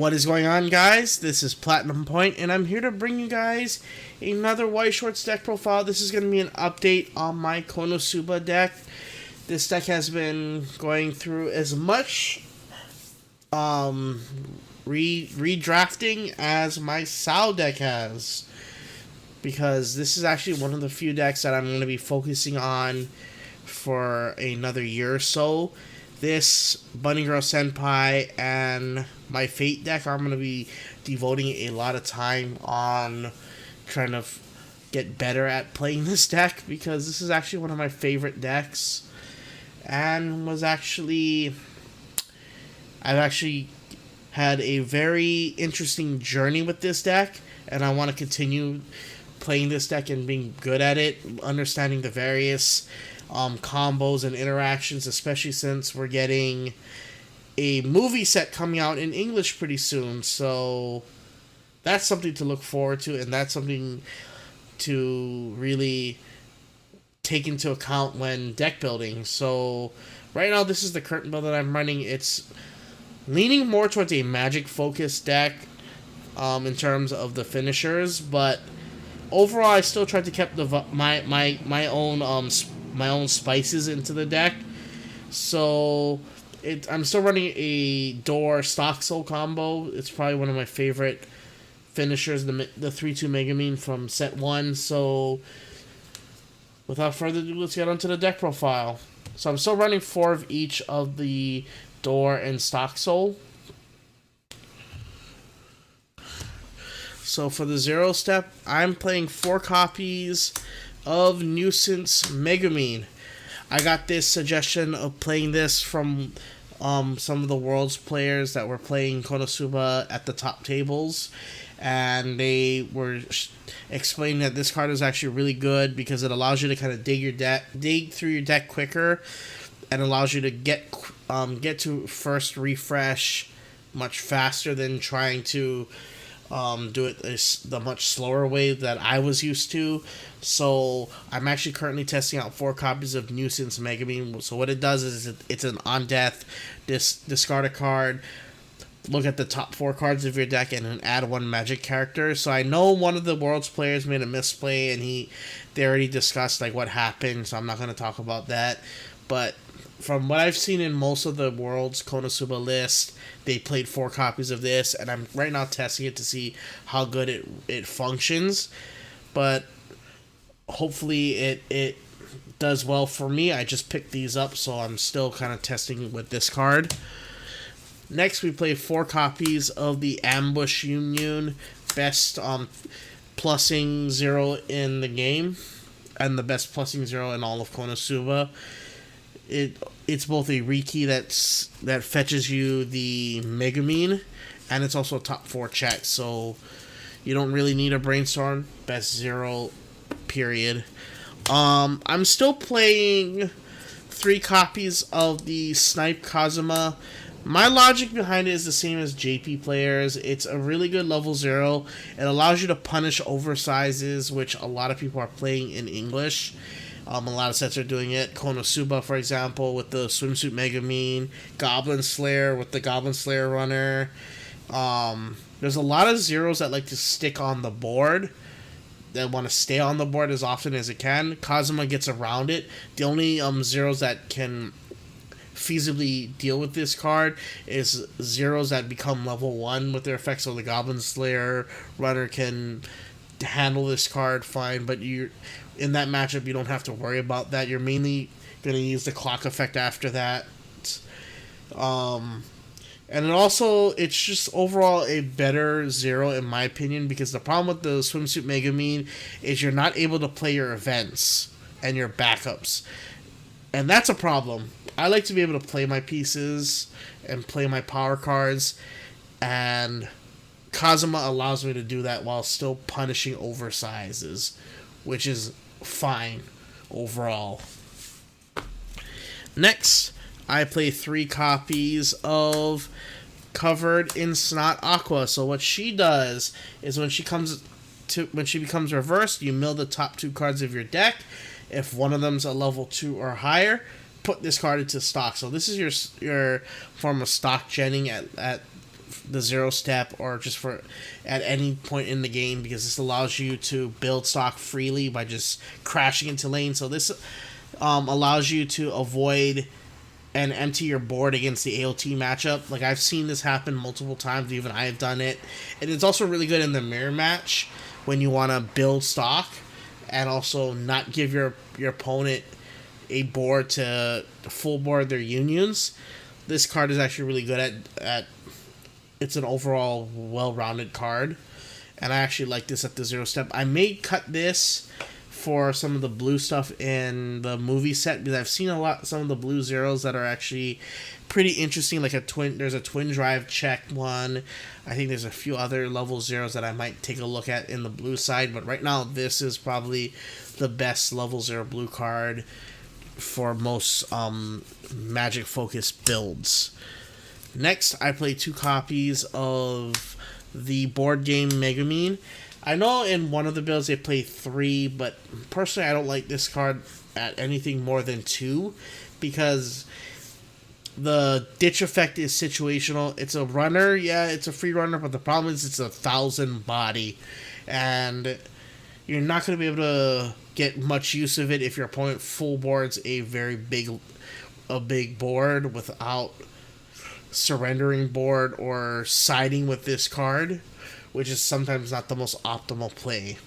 What is going on, guys? This is Platinum Point, and I'm here to bring you guys another Weiss Schwarz deck profile. This is going to be an update on my KonoSuba deck. This deck has been going through as much redrafting as my Sao deck has, because this is actually one of the few decks that I'm going to be focusing on for another year or so. This Bunny Girl Senpai and my Fate deck, I'm going to be devoting a lot of time on trying to get better at playing this deck, because this is actually one of my favorite decks, and I've actually had a very interesting journey with this deck, and I want to continue playing this deck and being good at it, understanding the various combos and interactions, especially since we're getting a movie set coming out in English pretty soon. So that's something to look forward to, and that's something to really take into account when deck building. So right now, this is the current build that I'm running. It's leaning more towards a magic focused deck in terms of the finishers, but overall I still tried to keep my own spices into the deck. So I'm still running a Door Stock Soul combo. It's probably one of my favorite finishers, the 3-2 Megumin from set 1. So without further ado, let's get onto the deck profile. So I'm still running 4 of each of the Door and Stock Soul. So for the 0 step, I'm playing 4 copies of Nuisance Megumin. I got this suggestion of playing this from some of the world's players that were playing KonoSuba at the top tables, and they were explaining that this card is actually really good because it allows you to kind of dig through your deck quicker, and allows you to get to first refresh much faster than trying to do it the much slower way that I was used to. So I'm actually currently testing out 4 copies of Nuisance Megumin. So what it does is it's an on death, discard a card, look at the top 4 cards of your deck, and then add 1 magic character. So I know one of the world's players made a misplay, and they already discussed like what happened, so I'm not going to talk about that. But from what I've seen in most of the world's KonoSuba list, they played 4 copies of this, and I'm right now testing it to see how good it functions. But hopefully it does well for me. I just picked these up, so I'm still kind of testing with this card. Next, we play 4 copies of the Ambush Union, best plussing 0 in the game, and the best plussing 0 in all of KonoSuba. It's both a rekey that fetches you the Megumin, and it's also a top 4 check, so you don't really need a brainstorm. Best 0, period. I'm still playing 3 copies of the Snipe Kazuma. My logic behind it is the same as JP players. It's a really good level 0. It allows you to punish oversizes, which a lot of people are playing in English. A lot of sets are doing it. KonoSuba, for example, with the Swimsuit Megumin. Goblin Slayer with the Goblin Slayer runner. There's a lot of 0s that like to stick on the board, that want to stay on the board as often as it can. Kazuma gets around it. The only 0s that can feasibly deal with this card is 0s that become level 1 with their effects. So the Goblin Slayer runner can handle this card fine, but in that matchup you don't have to worry about that. You're mainly going to use the clock effect after that. And it's just overall a better 0 in my opinion, because the problem with the Swimsuit Megumin is you're not able to play your events and your backups, and that's a problem. I like to be able to play my pieces and play my power cards, and Kazuma allows me to do that while still punishing oversizes, which is fine overall. Next, I play 3 copies of Covered in Snot Aqua. So what she does is when she becomes reversed, you mill the top 2 cards of your deck. If one of them's a level 2 or higher, put this card into stock. So this is your form of stock genning at the zero step or just for at any point in the game, because this allows you to build stock freely by just crashing into lanes. So this allows you to avoid and empty your board against the AOT matchup. Like, I've seen this happen multiple times, even I have done it. And it's also really good in the mirror match when you want to build stock and also not give your opponent a board to full board their unions. This card is actually really good at it's an overall well-rounded card, and I actually like this at the zero step. I may cut this for some of the blue stuff in the movie set, because I've seen some of the blue zeros that are actually pretty interesting, like there's a twin drive check one. I think there's a few other level zeros that I might take a look at in the blue side, but right now this is probably the best level zero blue card for most magic focused builds. Next, I play 2 copies of the board game Megumin. I know in one of the builds they play 3, but personally I don't like this card at anything more than 2, because the ditch effect is situational. It's a runner, yeah, it's a free runner, but the problem is it's 1,000 body, and you're not going to be able to get much use of it if your opponent full boards a big board without surrendering board or siding with this card, which is sometimes not the most optimal play.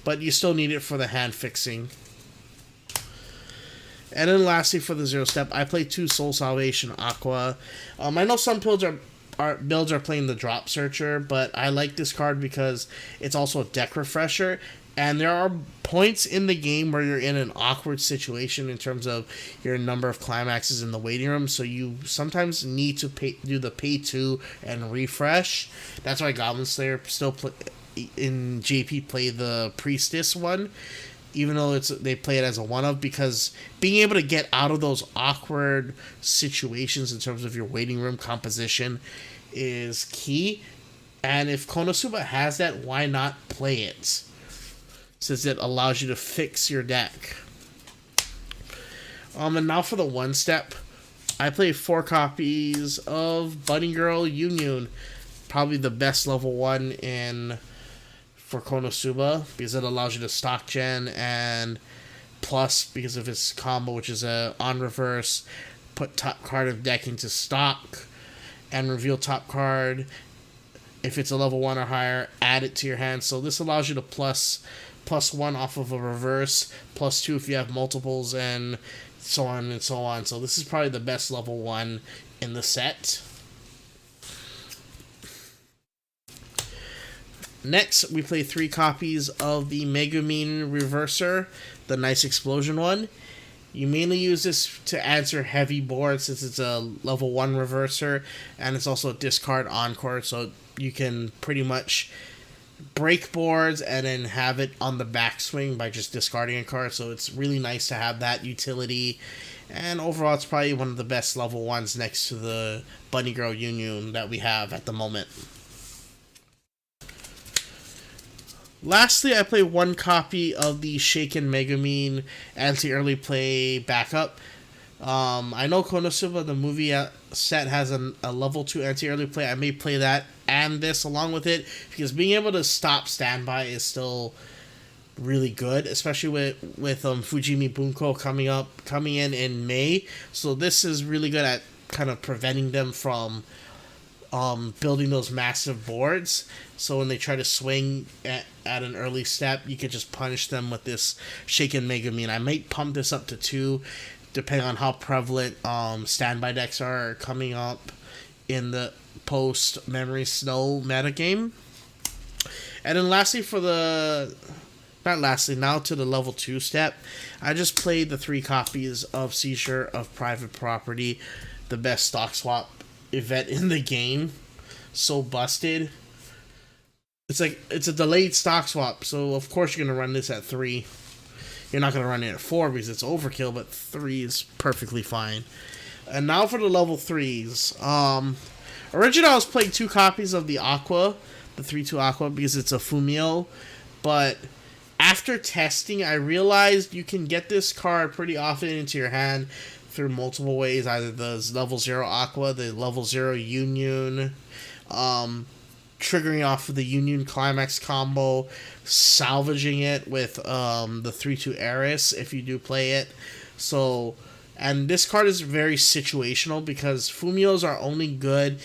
But you still need it for the hand fixing. And then lastly, for the zero step, I play 2 Soul Salvation Aqua. I know some builds are playing the Drop Searcher, but I like this card because it's also a deck refresher. And there are points in the game where you're in an awkward situation in terms of your number of climaxes in the waiting room, so you sometimes need to do the pay 2 and refresh. That's why Goblin Slayer still in JP play the Priestess one, even though they play it as a one-of, because being able to get out of those awkward situations in terms of your waiting room composition is key. And if KonoSuba has that, why not play it, since it allows you to fix your deck. And now for the one step, I play 4 copies of Bunny Girl Union, probably the best level 1 for KonoSuba, because it allows you to stock gen, and plus because of its combo, which is on reverse, put top card of deck into stock and reveal top card. If it's a level 1 or higher, add it to your hand. So this allows you to plus 1 off of a reverse, plus 2 if you have multiples, and so on and so on. So this is probably the best level 1 in the set. Next, we play 3 copies of the Megumin Reverser, the nice explosion one. You mainly use this to answer heavy boards, since it's a level 1 reverser, and it's also a discard encore, so you can pretty much break boards and then have it on the backswing by just discarding a card. So it's really nice to have that utility, and overall it's probably one of the best level 1s next to the Bunny Girl Union that we have at the moment. Lastly, I play 1 copy of the Shaken Megumin anti-early play backup. I know KonoSuba, the movie set, has a level 2 anti-early play. I may play that and this along with it, because being able to stop standby is still really good, especially with Fujimi Bunko coming in May. So this is really good at kind of preventing them from building those massive boards. So when they try to swing at an early step, you can just punish them with this Shaken Megumin. I might pump this up to 2, depending on how prevalent standby decks are coming up in the post Memory Snow metagame. And then lastly, now to the level 2 step, I just played the 3 copies of Seizure of Private Property, the best stock swap event in the game. So busted. It's a delayed stock swap, so of course you're going to run this at 3. You're not going to run it at 4 because it's overkill, but 3 is perfectly fine. And now for the level 3s. Originally I was playing 2 copies of the Aqua, the 3-2 Aqua, because it's a Fumio, but After testing, I realized you can get this card pretty often into your hand through multiple ways, either the level 0 Aqua, the level 0 Union, triggering off of the Union Climax combo, salvaging it with the 3-2 Eris if you do play it. So, and this card is very situational because Fumios are only good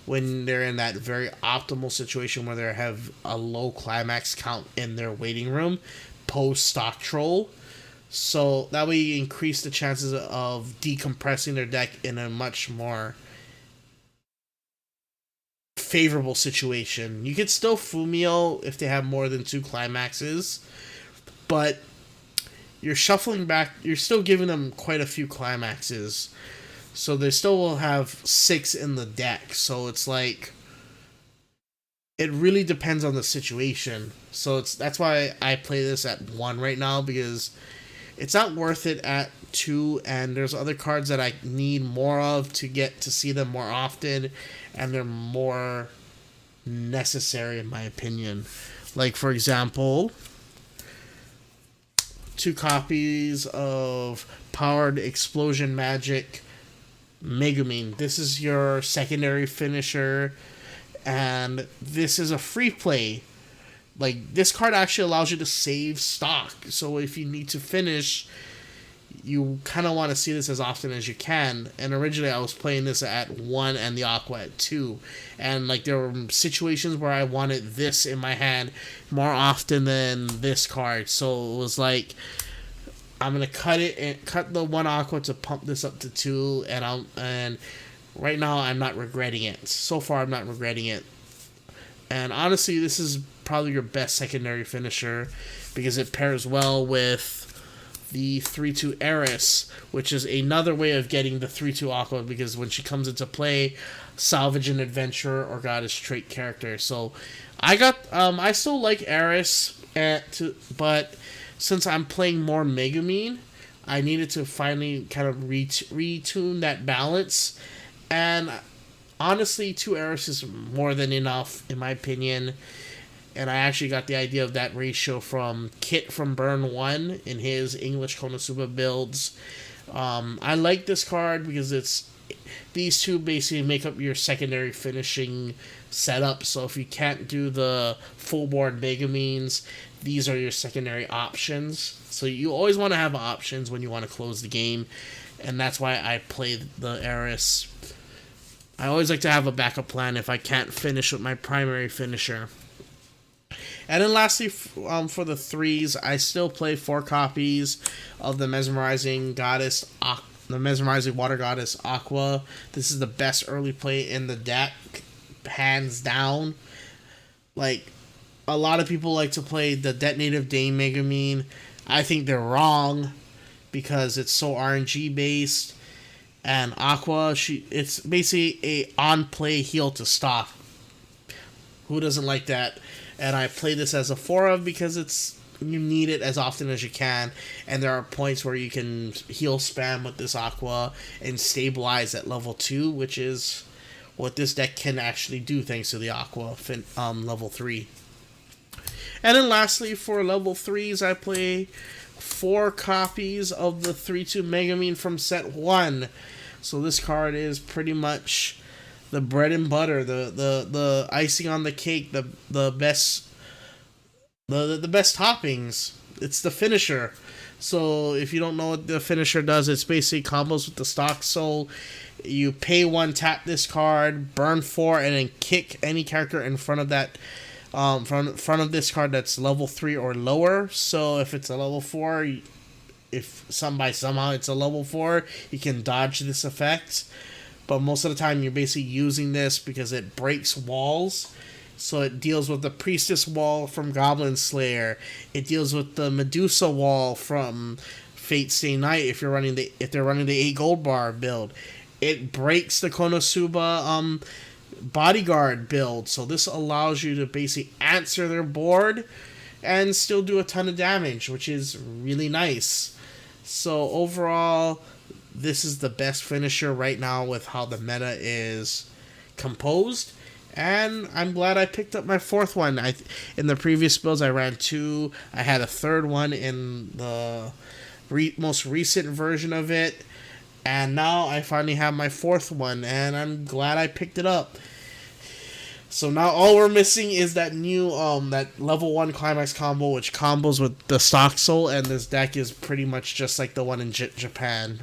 when they're in that very optimal situation where they have a low climax count in their waiting room post stock troll. So that way you increase the chances of decompressing their deck in a much more favorable situation. You could still Fumio if they have more than 2 climaxes, but you're shuffling back, you're still giving them quite a few climaxes. So they still will have 6 in the deck. So it's like, it really depends on the situation. So that's why I play this at 1 right now, because it's not worth it at 2, and there's other cards that I need more of to get to see them more often, and they're more necessary in my opinion. Like, for example, 2 copies of Powered Explosion Magic Megumin. This is your secondary finisher, and this is a free play. Like, this card actually allows you to save stock, so if you need to finish, you kind of want to see this as often as you can. And originally I was playing this at 1 and the Aqua at 2, and like there were situations where I wanted this in my hand more often than this card, so it was like, I'm gonna cut the 1 Aqua to pump this up to 2, and right now I'm not regretting it. So far I'm not regretting it. And honestly, this is probably your best secondary finisher because it pairs well with the 3-2 Eris, which is another way of getting the 3-2 Aqua, because when she comes into play, salvage an adventurer or goddess trait character. So I still like Eris, but since I'm playing more Megumin, I needed to finally kind of retune that balance. And honestly, 2 Eris is more than enough, in my opinion. And I actually got the idea of that ratio from Kit from Burn 1 in his English KonoSuba builds. I like this card because these 2 basically make up your secondary finishing setup. So if you can't do the full board Megumins, these are your secondary options. So you always want to have options when you want to close the game, and that's why I play the Eris. I always like to have a backup plan if I can't finish with my primary finisher. And then lastly, for the 3s, I still play 4 copies of the Mesmerizing Water Goddess Aqua. This is the best early play in the deck, hands down. Like, a lot of people like to play the Detonative Dame Megumin. I think they're wrong because it's so RNG based. And Aqua, it's basically a on-play heal to stop. Who doesn't like that? And I play this as a 4 of because you need it as often as you can. And there are points where you can heal spam with this Aqua and stabilize at level 2, which is what this deck can actually do thanks to the Aqua level 3. And then lastly, for level 3s, I play 4 copies of the 3-2 Megumin from set 1. So this card is pretty much the bread and butter, the icing on the cake, the best toppings. It's the finisher. So if you don't know what the finisher does, it's basically combos with the stock soul. You pay 1, tap this card, burn 4, and then kick any character in front of that front of this card that's level 3 or lower. So if it's a level 4, if somehow it's a level 4, you can dodge this effect. But most of the time you're basically using this because it breaks walls. So it deals with the Priestess wall from Goblin Slayer. It deals with the Medusa wall from Fate Stay Night if they're running the 8 gold bar build. It breaks the KonoSuba bodyguard build, so this allows you to basically answer their board and still do a ton of damage, which is really nice. So overall, this is the best finisher right now with how the meta is composed, And I'm glad I picked up my fourth one. In the previous builds I ran two. I had a third one in the most recent version of it, and now I finally have my fourth one, and I'm glad I picked it up. So now all we're missing is that new that level 1 climax combo, which combos with the stock soul, and this deck is pretty much just like the one in Japan.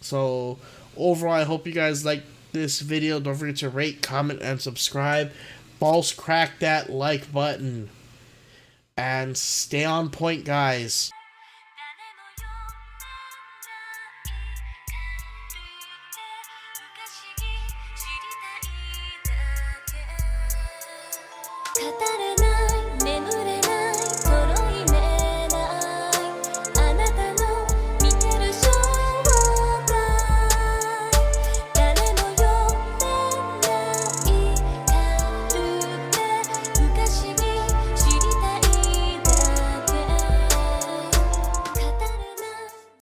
So overall, I hope you guys like this video. Don't forget to rate, comment, and subscribe. Balls crack that like button. And stay on point, guys.